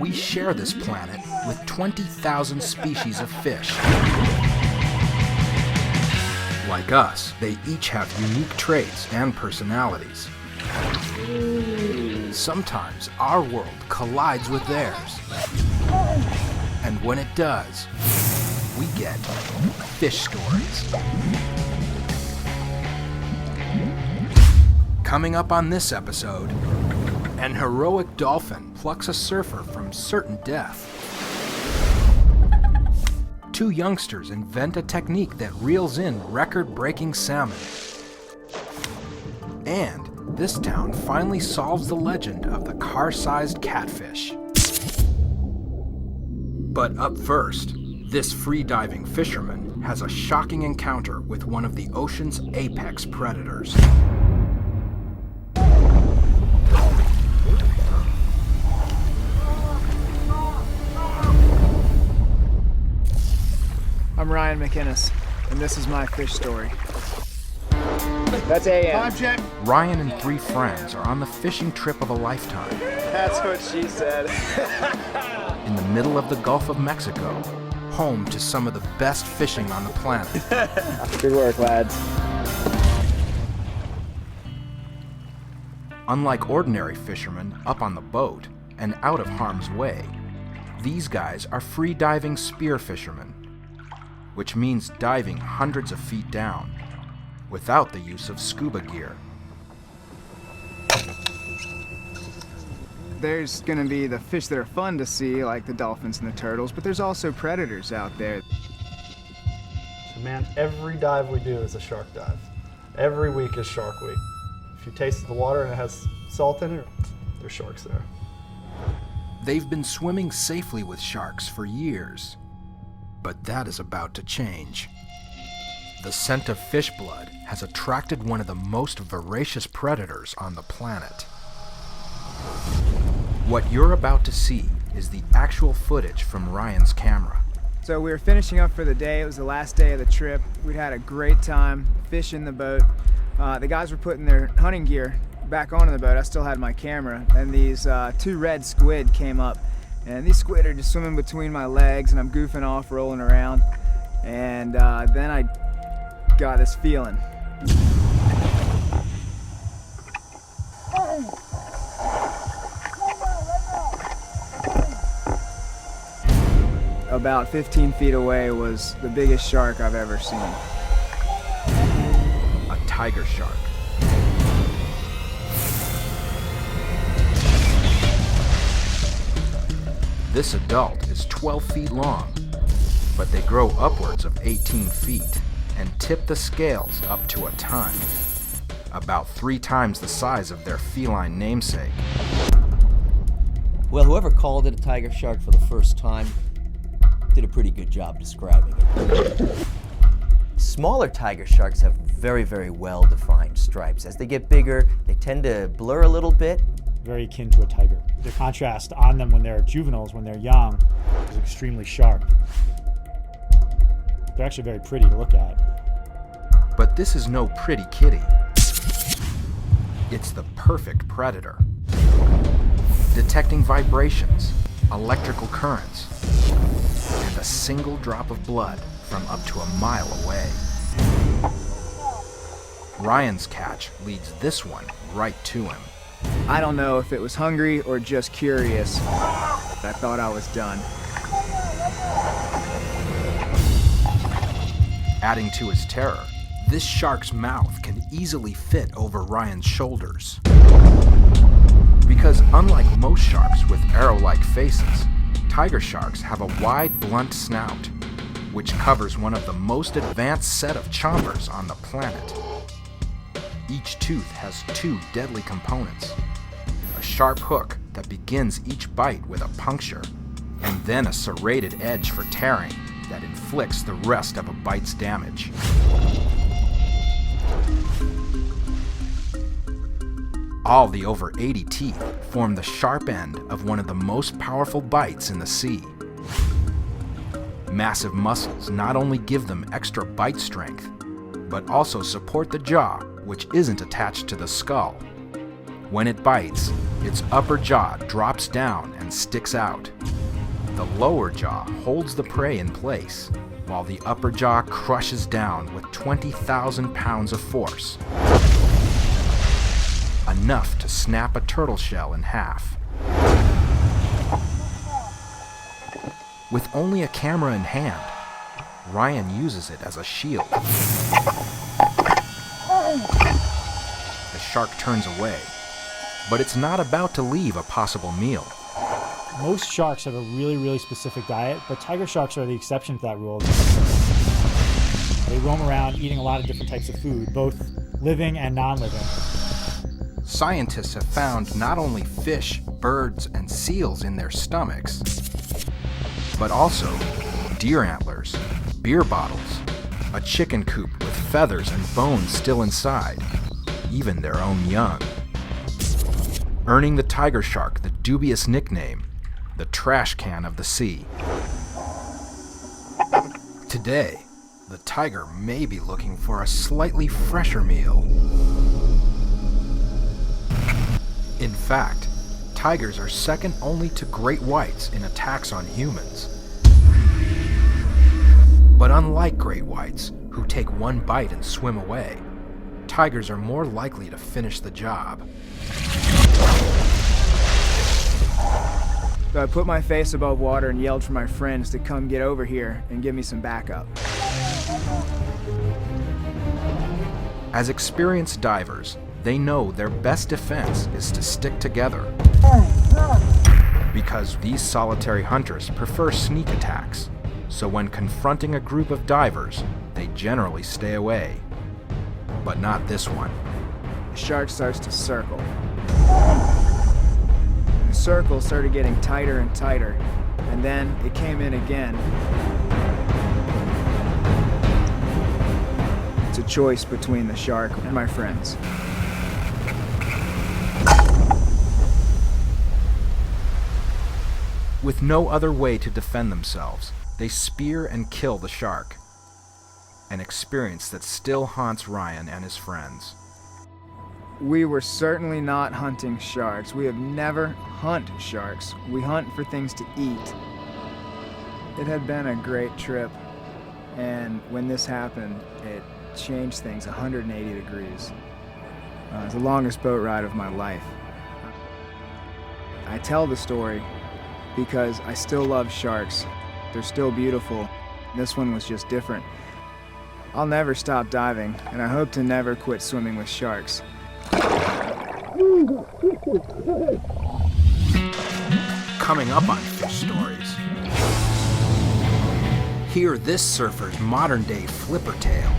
we share this planet with 20,000 species of fish. Like us, they each have unique traits and personalities. Sometimes our world collides with theirs. And when it does, we get fish stories. Coming up on this episode, an heroic dolphin plucks a surfer from certain death. Two youngsters invent a technique that reels in record-breaking salmon. And this town finally solves the legend of the car-sized catfish. But up first, this free-diving fisherman has a shocking encounter with one of the ocean's apex predators. I'm Ryan McInnes, and this is my fish story. That's AM. Time check. Ryan and three friends are on the fishing trip of a lifetime. That's what she said. In the middle of the Gulf of Mexico, home to some of the best fishing on the planet. Good work, lads. Unlike ordinary fishermen up on the boat and out of harm's way, these guys are free-diving spear fishermen, which means diving hundreds of feet down without the use of scuba gear. There's gonna be the fish that are fun to see, like the dolphins and the turtles, but there's also predators out there. So man, every dive we do is a shark dive. Every week is Shark Week. If you taste the water and it has salt in it, there's sharks there. They've been swimming safely with sharks for years, but that is about to change. The scent of fish blood has attracted one of the most voracious predators on the planet. What you're about to see is the actual footage from Ryan's camera. So we were finishing up for the day. It was the last day of the trip. We'd had a great time fishing the boat. The guys were putting their hunting gear back onto the boat. I still had my camera, and these two red squid came up. And these squid are just swimming between my legs, and I'm goofing off, rolling around. And then I got this feeling. About 15 feet away was the biggest shark I've ever seen. A tiger shark. This adult is 12 feet long, but they grow upwards of 18 feet and tip the scales up to a ton, about 3 times the size of their feline namesake. Well, whoever called it a tiger shark for the first time did a pretty good job describing it. Smaller tiger sharks have very, very well-defined stripes. As they get bigger, they tend to blur a little bit. Very akin to a tiger. The contrast on them when they're juveniles, when they're young, is extremely sharp. They're actually very pretty to look at. But this is no pretty kitty. It's the perfect predator. Detecting vibrations, electrical currents, and a single drop of blood from up to a mile away. Ryan's catch leads this one right to him. I don't know if it was hungry or just curious. I thought I was done. Adding to his terror, this shark's mouth can easily fit over Ryan's shoulders. Because unlike most sharks with arrow-like faces, tiger sharks have a wide, blunt snout, which covers one of the most advanced set of chompers on the planet. Each tooth has 2 deadly components: a sharp hook that begins each bite with a puncture, and then a serrated edge for tearing that inflicts the rest of a bite's damage. All the over 80 teeth form the sharp end of one of the most powerful bites in the sea. Massive muscles not only give them extra bite strength, but also support the jaw, which isn't attached to the skull. When it bites, its upper jaw drops down and sticks out. The lower jaw holds the prey in place, while the upper jaw crushes down with 20,000 pounds of force. Enough to snap a turtle shell in half. With only a camera in hand, Ryan uses it as a shield. The shark turns away, but it's not about to leave a possible meal. Most sharks have a really, really specific diet, but tiger sharks are the exception to that rule. They roam around eating a lot of different types of food, both living and non-living. Scientists have found not only fish, birds, and seals in their stomachs, but also deer antlers, beer bottles, a chicken coop with feathers and bones still inside, even their own young. Earning the tiger shark the dubious nickname, the trash can of the sea. Today, the tiger may be looking for a slightly fresher meal. In fact, tigers are second only to great whites in attacks on humans. But unlike great whites, who take one bite and swim away, tigers are more likely to finish the job. So I put my face above water and yelled for my friends to come get over here and give me some backup. As experienced divers, they know their best defense is to stick together. Because these solitary hunters prefer sneak attacks, so when confronting a group of divers, they generally stay away. But not this one. The shark starts to circle. The circle started getting tighter and tighter, and then it came in again. It's a choice between the shark and my friends. With no other way to defend themselves, they spear and kill the shark. An experience that still haunts Ryan and his friends. We were certainly not hunting sharks. We have never hunt sharks. We hunt for things to eat. It had been a great trip, and when this happened, it changed things 180 degrees. It was the longest boat ride of my life. I tell the story because I still love sharks. They're still beautiful. This one was just different. I'll never stop diving, and I hope to never quit swimming with sharks. Coming up on Fish Stories. Hear this surfer's modern-day flipper tale.